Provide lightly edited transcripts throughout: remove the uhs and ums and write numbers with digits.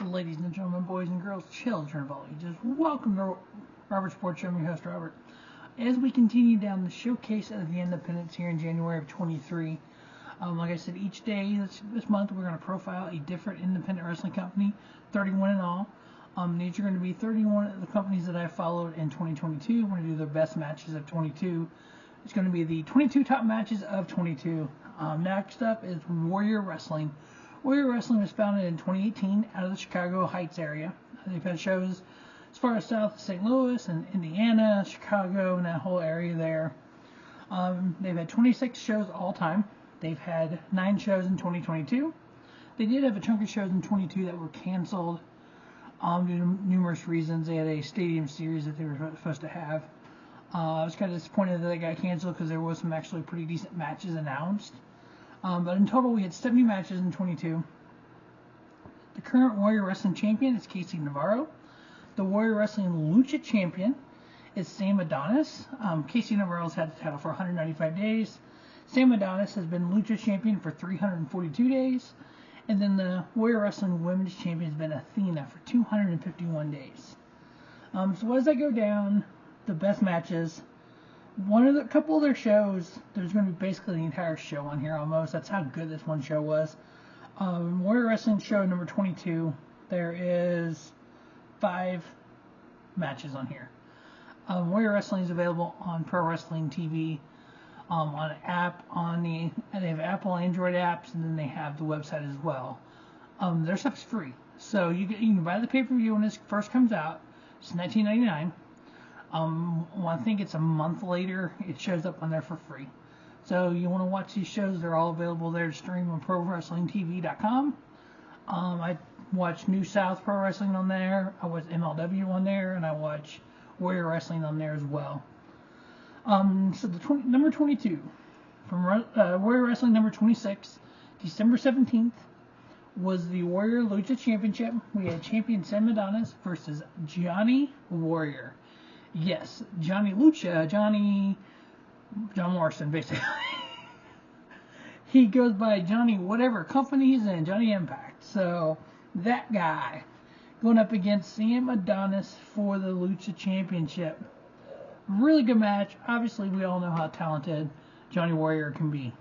Ladies and gentlemen, boys and girls, children of all ages, welcome to Robert Sports Show. I'm your host, Robert. As we continue down the showcase of the Independence here in January of 23, like I said, each day this month we're going to profile a different independent wrestling company, 31 in all. These are going to be 31 of the companies that I followed in 2022. We're going to do their best matches of 22. It's going to be the 22 top matches of 22. Next up is Warrior Wrestling. Warrior Wrestling was founded in 2018 out of the Chicago Heights area. They've had shows as far as south of St. Louis and Indiana, Chicago, and that whole area there. They've had 26 shows all time. They've had 9 shows in 2022. They did have a chunk of shows in 22 that were canceled due to numerous reasons. They had a stadium series that they were supposed to have. I was kind of disappointed that they got canceled because there was some actually pretty decent matches announced. But in total, we had 70 matches in 22. The current Warrior Wrestling Champion is Casey Navarro. The Warrior Wrestling Lucha Champion is Sam Adonis. Casey Navarro's had the title for 195 days. Sam Adonis has been Lucha Champion for 342 days. And then the Warrior Wrestling Women's Champion has been Athena for 251 days. So as I go down the best matches, a couple of their shows, there's going to be basically the entire show on here almost. That's how good this one show was. Warrior Wrestling show number 22, there is 5 matches on here. Warrior Wrestling is available on Pro Wrestling TV, on an app, they have Apple Android apps, and then they have the website as well. Their stuff's free, so you can buy the pay-per-view when this first comes out. It's $19.99. I think it's a month later, it shows up on there for free. So you want to watch these shows, they're all available there to stream on ProWrestlingTV.com. I watch New South Pro Wrestling on there, I watch MLW on there, and I watch Warrior Wrestling on there as well. So number 22, from Warrior Wrestling number 26, December 17th, was the Warrior Lucha Championship. We had champion Sam Adonis versus Johnny Warrior. Yes, Johnny Lucha, John Morrison, basically. He goes by Johnny whatever company he's in, Johnny Impact. So, that guy going up against Sam Adonis for the Lucha Championship. Really good match. Obviously, we all know how talented Johnny Warrior can be.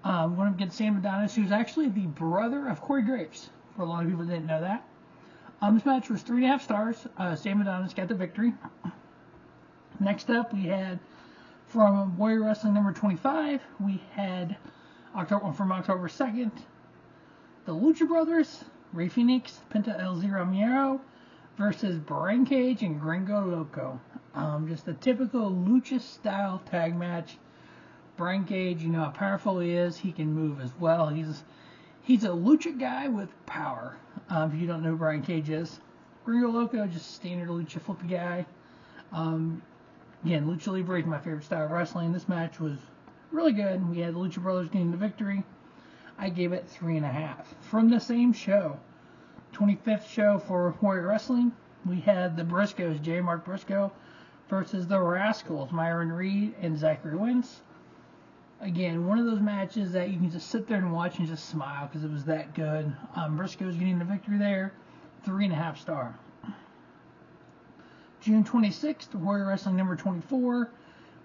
Going up against Sam Adonis, who's actually the brother of Corey Graves. For a lot of people that didn't know that. This match was 3.5 stars. Sam Adonis got the victory. Next up, we had from Warrior Wrestling number 25, we had from October 2nd, the Lucha Brothers, Rey Fenix, Penta El Zero Miedo versus Brian Cage and Gringo Loco. Just a typical Lucha style tag match. Brian Cage, you know how powerful he is. He can move as well. He's a Lucha guy with power. If you don't know who Brian Cage is. Gringo Loco, just standard Lucha flippy guy. Again, Lucha Libre is my favorite style of wrestling. This match was really good. We had the Lucha Brothers getting the victory. I gave it 3.5. From the same show, 25th show for Warrior Wrestling, we had the Briscoes, J. Mark Briscoe, versus the Rascals, Myron Reed and Zachary Wentz. Again, one of those matches that you can just sit there and watch and just smile because it was that good. Briscoe's getting the victory there, 3.5 star. June 26th, Warrior Wrestling number 24,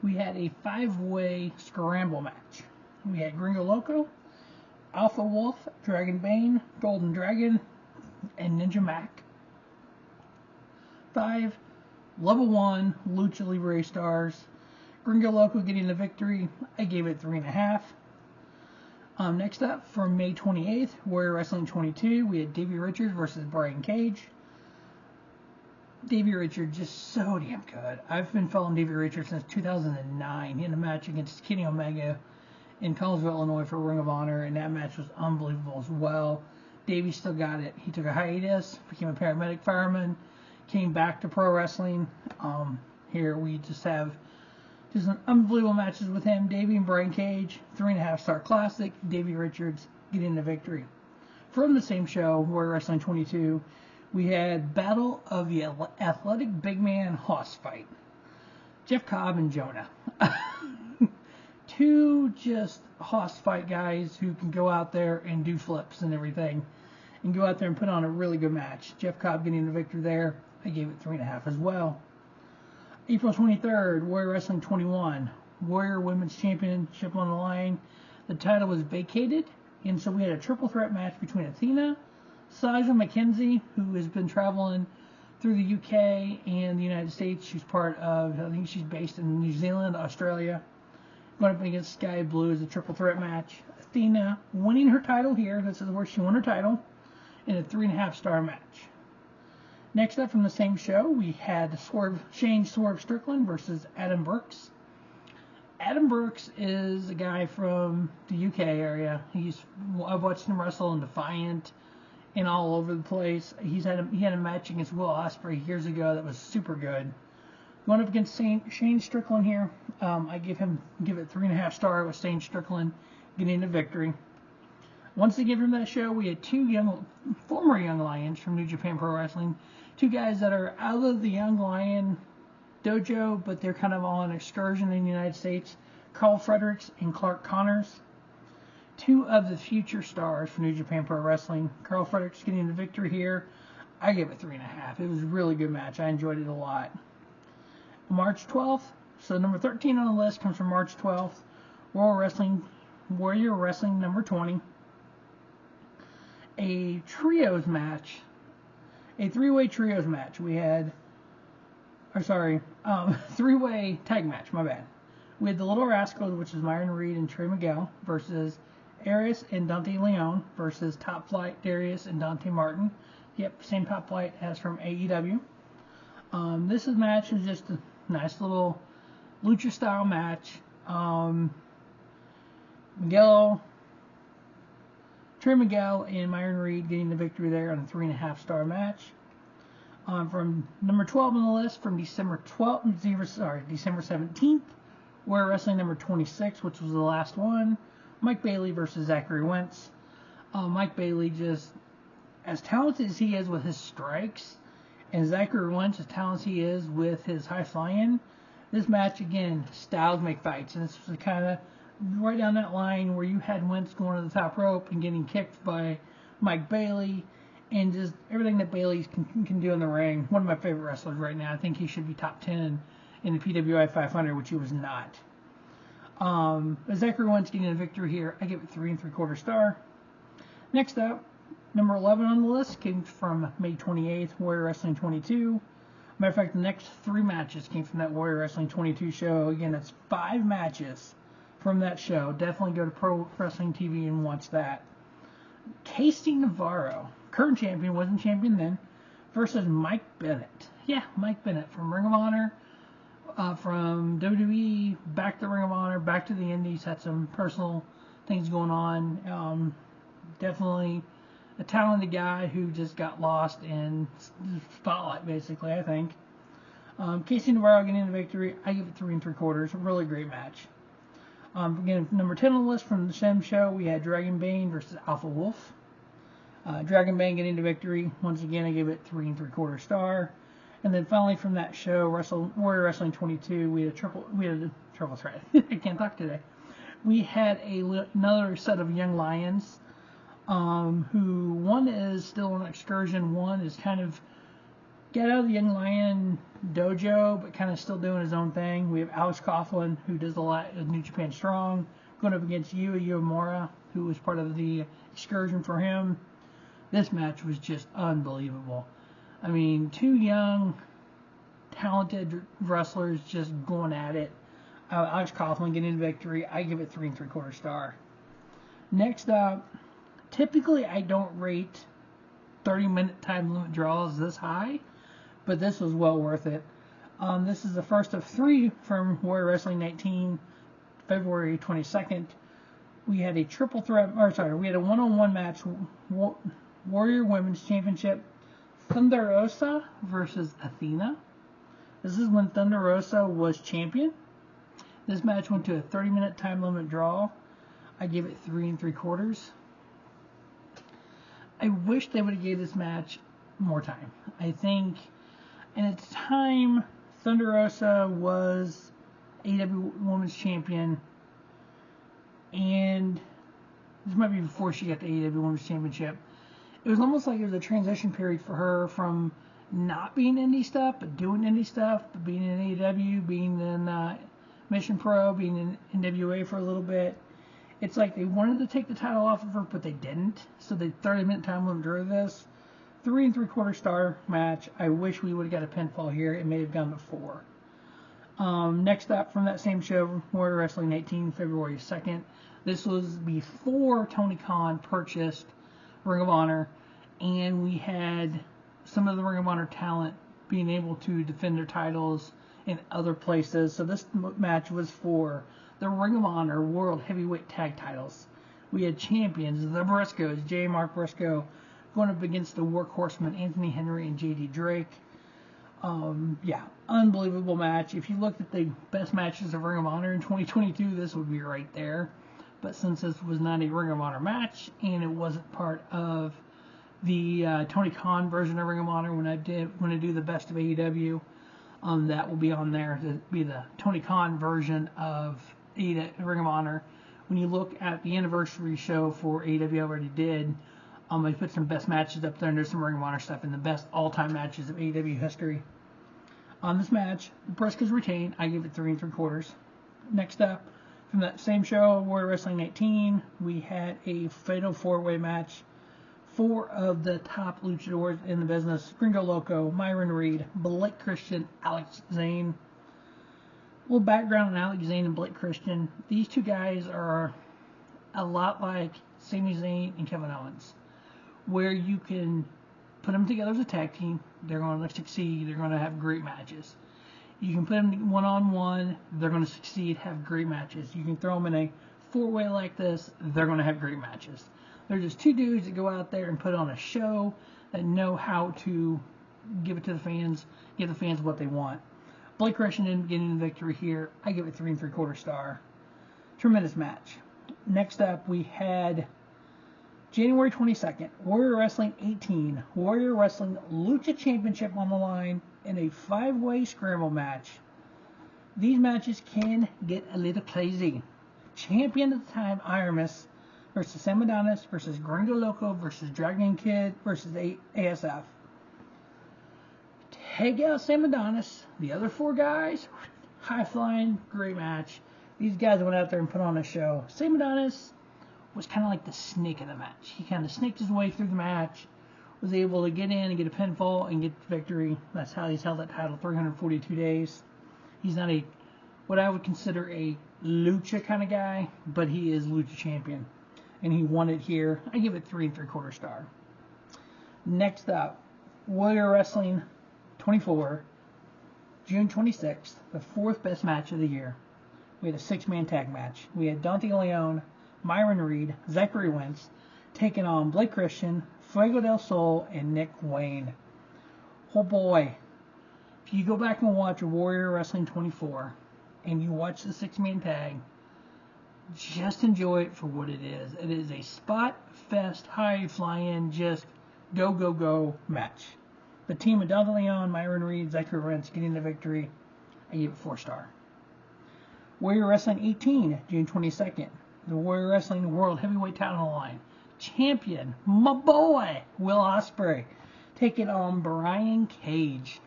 we had a 5-way scramble match. We had Gringo Loco, Alpha Wolf, Dragon Bane, Golden Dragon, and Ninja Mac. 5 level 1 Lucha Libre stars. Gringo Loco getting the victory. I gave it 3.5. Next up, from May 28th, Warrior Wrestling 22, we had Davey Richards versus Brian Cage. Davey Richards just so damn good. I've been following Davey Richards since 2009 in a match against Kenny Omega in Collinsville, Illinois for Ring of Honor, and that match was unbelievable as well. Davey still got it. He took a hiatus, became a paramedic fireman, came back to pro wrestling. Here we just have some unbelievable matches with him. Davey and Brian Cage, 3.5 star classic. Davey Richards getting the victory. From the same show, Warrior Wrestling 22, we had Battle of the Athletic Big Man Hoss Fight. Jeff Cobb and Jonah. 2 just Hoss Fight guys who can go out there and do flips and everything. and go out there and put on a really good match. Jeff Cobb getting the victory there. I gave it 3.5 as well. April 23rd, Warrior Wrestling 21. Warrior Women's Championship on the line. The title was vacated, and so we had a triple threat match between Athena, Sasha McKenzie, who has been traveling through the UK and the United States. She's part of, I think she's based in New Zealand, Australia. Going up against Sky Blue as a triple threat match. Athena winning her title here. This is where she won her title in a 3.5-star match. Next up from the same show, we had Shane Swerve Strickland versus Adam Burks. Adam Burks is a guy from the UK area. I've watched him wrestle in Defiant and all over the place. He had a match against Will Ospreay years ago that was super good. Going up against Shane Strickland here, I give it 3.5 stars with Shane Strickland getting the victory. Once again from that show, we had two former Young Lions from New Japan Pro Wrestling. Two guys that are out of the Young Lion dojo, but they're kind of on an excursion in the United States. Carl Fredericks and Clark Connors. Two of the future stars for New Japan Pro Wrestling. Carl Fredericks getting the victory here. I gave it 3.5. It was a really good match. I enjoyed it a lot. March 12th, so number 13 on the list comes from March 12th. Warrior Wrestling number 20. A trios match. A three-way trios match. We had, three-way tag match, my bad. We had the Little Rascals, which is Myron Reed and Trey Miguel, versus Arias and Dante Leon, versus Top Flight, Darius and Dante Martin. Yep, same Top Flight as from AEW. This match is just a nice little lucha-style match. Trey Miguel and Myron Reed getting the victory there on a 3.5-star match. From number 12 on the list, from December 17th, Warrior Wrestling number 26, which was the last one. Mike Bailey versus Zachary Wentz. Mike Bailey, just as talented as he is with his strikes, and Zachary Wentz as talented as he is with his high flying. This match, again, styles make fights, and this was kind of right down that line where you had Wentz going to the top rope and getting kicked by Mike Bailey, and just everything that Bailey can do in the ring. One of my favorite wrestlers right now. I think he should be top 10 in the PWI 500, which he was not. Zachary Wentz getting a victory here. I give it 3.75 stars. Next up, number 11 on the list came from May 28th, Warrior Wrestling 22. Matter of fact, the next 3 matches came from that Warrior Wrestling 22 show. Again, that's 5 matches from that show. Definitely go to Pro Wrestling TV and watch that. Casey Navarro, current champion, wasn't champion then, versus Mike Bennett. Yeah, Mike Bennett from Ring of Honor, from WWE, back to Ring of Honor, back to the Indies, had some personal things going on. Definitely a talented guy who just got lost in the spotlight, basically, I think. Casey Navarro getting the victory. I give it 3.75. Really great match. Again, number 10 on the list from the same show, we had Dragon Bane versus Alpha Wolf. Dragon Bane getting the victory. Once again, I gave it 3.75 stars. And then finally from that show, Warrior Wrestling 22, we had a triple threat. I can't talk today. We had another set of Young Lions, who one is still on excursion, one is kind of get out of the Young Lion dojo, but kind of still doing his own thing. We have Alex Coughlin, who does a lot of New Japan Strong, going up against Yua Uemura, who was part of the excursion for him. This match was just unbelievable. I mean, 2 young, talented wrestlers just going at it. Alex Coughlin getting the victory. I give it 3.75 stars. Next up, typically I don't rate 30-minute time limit draws this high, but this was well worth it. This is the first of 3 from Warrior Wrestling 19, February 22nd. We had a we had a one-on-one match, Warrior Women's Championship, Thunder Rosa versus Athena. This is when Thunder Rosa was champion. This match went to a 30-minute time limit draw. I give it 3.75. I wish they would have gave this match more time. I think in its time, Thunder Rosa was AEW Women's Champion, and this might be before she got the AEW Women's Championship. it was almost like it was a transition period for her from not being indie stuff, but doing indie stuff, but being in AEW, being in Mission Pro, being in NWA for a little bit. It's like they wanted to take the title off of her, but they didn't. So they 30-minute time limit drove this. 3 3/4 star match. I wish we would have got a pinfall here. It may have gone to 4. Next up from that same show, Warrior Wrestling 18, February 2nd. This was before Tony Khan purchased Ring of Honor, and we had some of the Ring of Honor talent being able to defend their titles in other places. So this match was for the Ring of Honor World Heavyweight Tag Titles. We had champions, the Briscoes, J. Mark Briscoe, going up against the Workhorsemen, Anthony Henry and J.D. Drake. Yeah, unbelievable match. If you looked at the best matches of Ring of Honor in 2022, this would be right there. But since this was not a Ring of Honor match, and it wasn't part of the Tony Khan version of Ring of Honor when I do the best of AEW, that will be on there to be the Tony Khan version of Ring of Honor. When you look at the anniversary show for AEW, I already did. I put some best matches up there, and there's some Ring of Honor stuff in the best all-time matches of AEW history. On this match, Briscoes retained. I give it 3 3/4. Next up, from that same show, Warrior Wrestling 18, we had a fatal 4-way match. 4 of the top luchadors in the business: Gringo Loco, Myron Reed, Blake Christian, Alex Zane. A little background on Alex Zane and Blake Christian. These two guys are a lot like Sami Zayn and Kevin Owens, where you can put them together as a tag team. They're going to succeed. They're going to have great matches. You can put them one-on-one. They're going to succeed, have great matches. You can throw them in a 4-way like this. They're going to have great matches. They're just 2 dudes that go out there and put on a show that know how to give it to the fans, give the fans what they want. Blake Christian ended up getting the victory here. I give it 3 3/4 star. Tremendous match. Next up, we had January 22nd, Warrior Wrestling 18, Warrior Wrestling Lucha Championship on the line in a 5-way scramble match. These matches can get a little crazy. Champion at the time, Iramis versus Sam Adonis versus Gringo Loco versus Dragon Kid versus ASF. Take out Sam Adonis. The other 4 guys, high flying, great match. These guys went out there and put on a show. Sam Adonis was kind of like the snake of the match. He kind of snaked his way through the match, was able to get in and get a pinfall and get the victory. That's how he's held that title 342 days. He's not what I would consider a lucha kind of guy, but he is lucha champion, and he won it here. I give it 3 3/4 star. Next up, Warrior Wrestling 24, June 26th, the 4th best match of the year. We had a 6-man tag match. We had Dante Leon, Myron Reed, Zachary Wentz taking on Blake Christian, Fuego del Sol, and Nick Wayne. Oh boy, if you go back and watch Warrior Wrestling 24 and you watch the 6-man tag, just enjoy it for what it is. It is a spot fest, high fly-in, just go, go, go match. The team of Dante Leon, Myron Reed, Zachary Wentz getting the victory. I give it 4 star. Warrior Wrestling 18, June 22nd. The Warrior Wrestling World Heavyweight title on the line. Champion, my boy, Will Ospreay, taking on Brian Cage.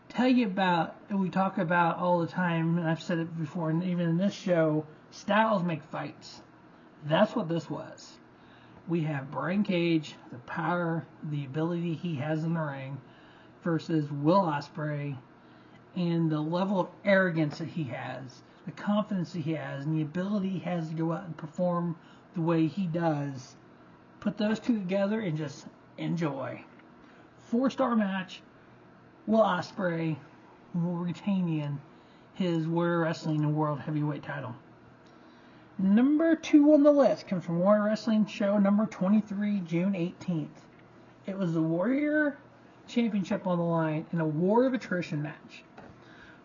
Tell you about, we talk about all the time, and I've said it before, and even in this show, styles make fights. That's what this was. We have Brian Cage, the power, the ability he has in the ring, versus Will Ospreay, and the level of arrogance that he has, the confidence that he has, and the ability he has to go out and perform the way he does. Put those 2 together and just enjoy. 4-star match. Will Ospreay will retain his Warrior Wrestling and World Heavyweight title. Number 2 on the list comes from Warrior Wrestling show number 23, June 18th. It was the Warrior Championship on the line in a War of Attrition match.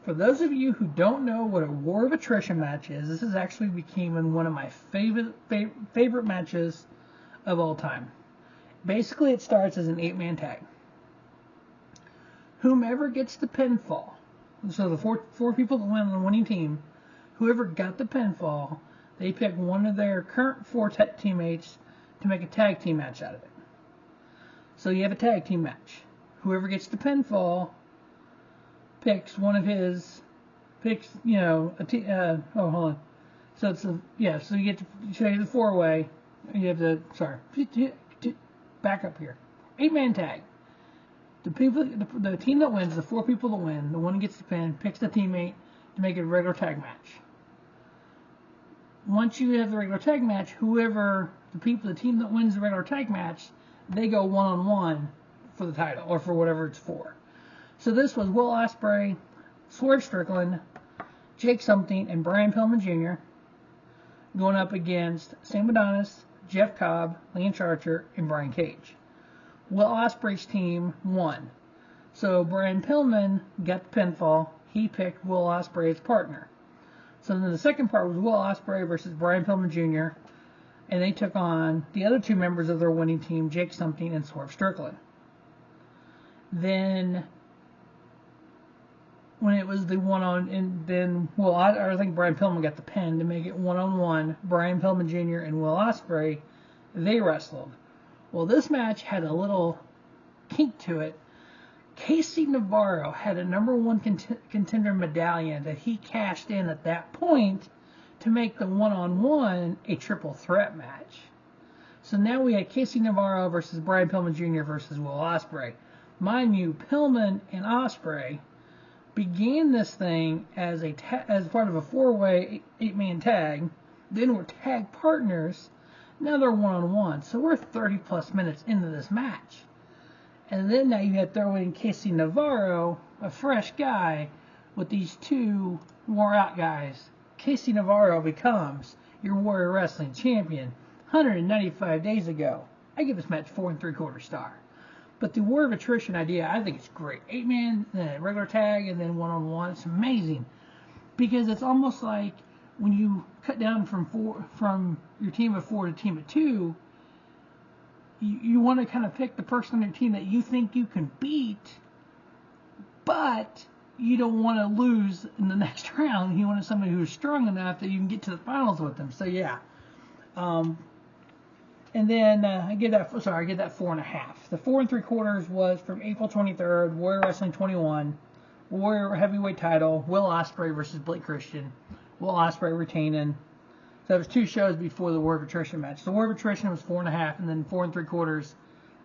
For those of you who don't know what a War of Attrition match is, this has actually become one of my favorite matches of all time. Basically, it starts as an 8-man tag. Whomever gets the pinfall, so the four people that win on the winning team, whoever got the pinfall, they pick one of their current 4 teammates to make a tag team match out of it. So you have a tag team match. Whoever gets the pinfall picks one of his, oh, hold on. So it's so you get the 4-way. You have back up here. 8-man tag. The team that wins, the 4 people that win, the one who gets the pin, picks the teammate to make it a regular tag match. Once you have the regular tag match, the team that wins the regular tag match, they go 1-on-1 for the title, or for whatever it's for. So this was Will Ospreay, Swerve Strickland, Jake Something, and Brian Pillman Jr. going up against Sam Adonis, Jeff Cobb, Lance Archer, and Brian Cage. Will Ospreay's team won. So Brian Pillman got the pinfall. He picked Will Ospreay as partner. So then the second part was Will Ospreay versus Brian Pillman Jr. And they took on the other 2 members of their winning team, Jake Something and Swerve Strickland. Then when it was the one-on, and then I think Brian Pillman got the pin to make it 1-on-1. Brian Pillman Jr. and Will Ospreay, they wrestled. Well, this match had a little kink to it. Casey Navarro had a #1 contender medallion that he cashed in at that point to make the 1-on-1 a triple threat match. So now we had Casey Navarro versus Brian Pillman Jr. versus Will Ospreay. Mind you, Pillman and Ospreay began this thing as part of a 4-way 8-man tag, then were tag partners. Now they're 1-on-1, so we're 30 plus minutes into this match. And then now you had to throw in Casey Navarro, a fresh guy, with these 2 wore out guys. Casey Navarro becomes your Warrior Wrestling champion 195 days ago. I give this match 4 3/4 star. But the War of Attrition idea, I think it's great. 8-man, regular tag, and then 1-on-1. It's amazing. Because it's almost like when you cut down from your team of 4 to team of 2, you want to kind of pick the person on your team that you think you can beat, but you don't want to lose in the next round. You want somebody who's strong enough that you can get to the finals with them. So yeah. And then I give that 4.5. The 4 3/4 was from April 23rd, Warrior Wrestling 21, Warrior Heavyweight Title, Will Ospreay versus Blake Christian. Will Ospreay retaining. So it was 2 shows before the War of Attrition match. The War of Attrition was 4.5, and then 4 3/4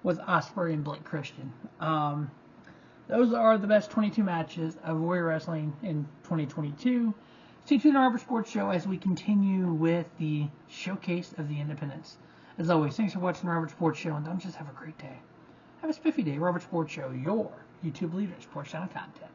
was Ospreay and Blake Christian. Those are the best 22 matches of Warrior Wrestling in 2022. Stay tuned to our Robert Sports Show as we continue with the showcase of the Independence. As always, thanks for watching the Robert Sports Show, and don't just have a great day. Have a spiffy day. Robert Sports Show, your YouTube leader in sports channel content.